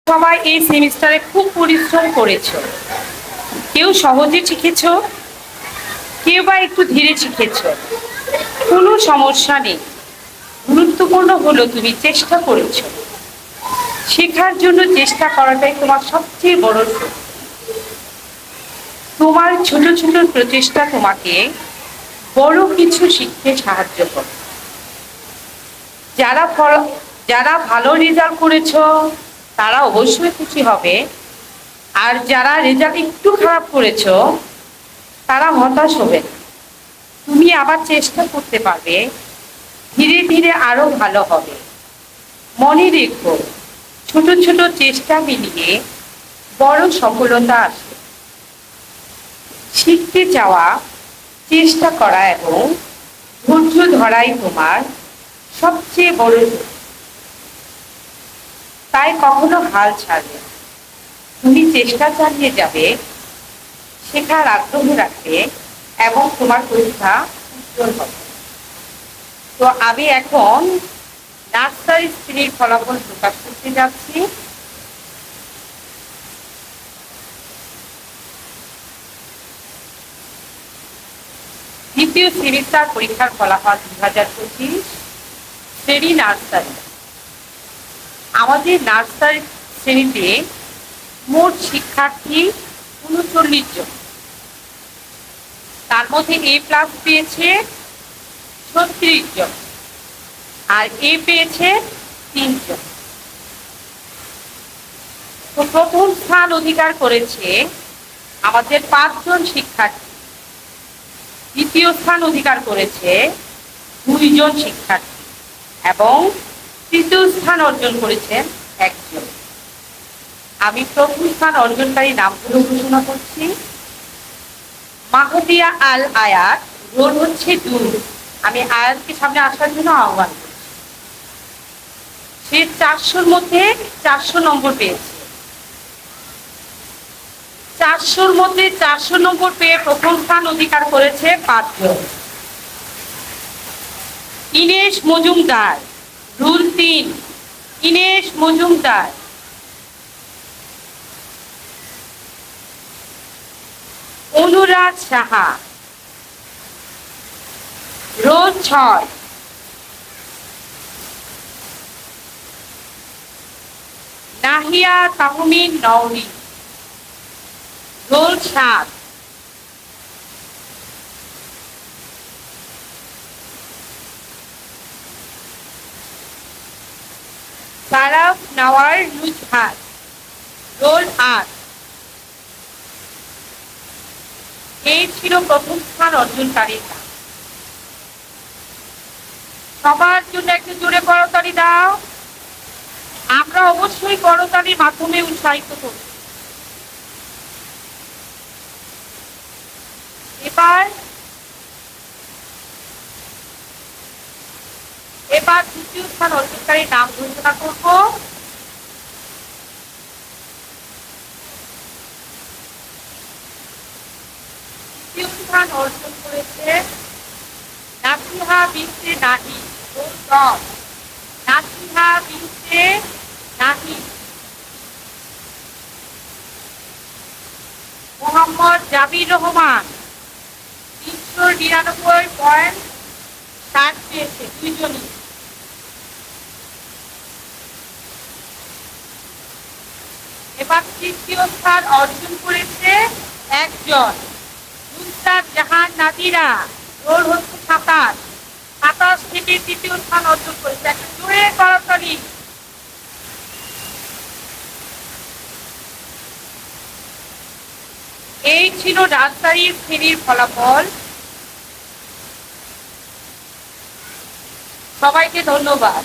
সবাই এই সেমিস্টারে খুব পরিশ্রম করেছো। কেউ সহজে শিখেছো, কেউ বা একটু ধীরে শিখেছো। কোনো সমস্যা নেই, গুরুত্বপূর্ণ হলো তুমি চেষ্টা করেছো। শেখার জন্য চেষ্টা করাটাই তোমার সবচেয়ে বড় শক্তি। তোমার ছোট ছোট প্রচেষ্টা তোমাকে বড় কিছু শিখতে সাহায্য করে। যারা ভালো রেজাল্ট করেছো তারা অবশ্যই খুশি হবে, আর যারা রেজাল্ট একটু খারাপ করেছো তারা হতাশ হবে না। তুমি আবার চেষ্টা করতে পারবে, ধীরে ধীরে আরো ভালো হবে। মনে রেখো, ছোট ছোট চেষ্টা মিলিয়ে বড় সফলতা আসে। শিখতে চাওয়া, চেষ্টা করা এবং ধৈর্য ধরাই তোমার সবচেয়ে বড় শক্তি। তাই কখনো হাল ছাড়বে না। তুমি চেষ্টা চালিয়ে যাবে, শেখার আগ্রহ রাখবে এবং তোমার পরীক্ষা উজ্জ্বল হবে। তো আমি এখন নার্সারি শ্রেণীর ফলাফল প্রকাশ করতে যাচ্ছি। দ্বিতীয় সেমিস্টার পরীক্ষার ফলাফল 2025, শ্রেণী নার্সারি। আমাদের নার্সারি শ্রেণীতে মোট শিক্ষার্থী 39 জন। তার মধ্যে এ প্লাস পেয়েছে 36 জন আর এ পেয়েছে 3 জন। তো প্রথম স্থান অধিকার করেছে আমাদের 5 জন শিক্ষার্থী। দ্বিতীয় স্থান অধিকার করেছে 2 জন শিক্ষার্থী এবং তৃতীয় স্থান অর্জন করেছেন 1 জন। আমি প্রথম স্থান অর্জনকারী নামগুলো ঘোষণা করছি। মাহদিয়া আল আয়াত, রোল হচ্ছে 2। আমি আয়াতকে সামনে আসার জন্য আহ্বান করছি। সে 400-র মধ্যে 400 নম্বর পেয়েছে। 400-র মধ্যে 400 নম্বর পেয়ে প্রথম স্থান অধিকার করেছে 5 জন। Inesh Majumdar, roll 3, Inesh Majumdar. Anurag Saha, roll 6। Nahiya Tahmin Nowri, roll 7। Saraf Nowar Nuzhat, roll 8। এই ছিল প্রথম স্থান অর্জনকারীরা। সবার জন্য একটু জোরে করতালি দাও। আমরা অবশ্যই করতালির মাধ্যমে উৎসাহিত করব। এবার তৃতীয় স্থান অর্জনকারীর নাম ঘোষণা করব। তৃতীয় স্থান অর্জন করেছে নাসিহা বিনতে নাহি, রোল 10। নাসিহা বিনতে নাহি। মোহাম্মদ জাবির রহমান, 399.7 পেয়েছে, 2 জনই। এবার তৃতীয় স্থান অর্জন করেছে 1 জন, নুসরাত জাহান নাদিরা, রোল হচ্ছে 27। 27 থেকে তৃতীয় স্থান অর্জন করেছে। একটা জোরে করতালি। এই ছিল নার্সারি শ্রেণীর ফলাফল। সবাইকে ধন্যবাদ।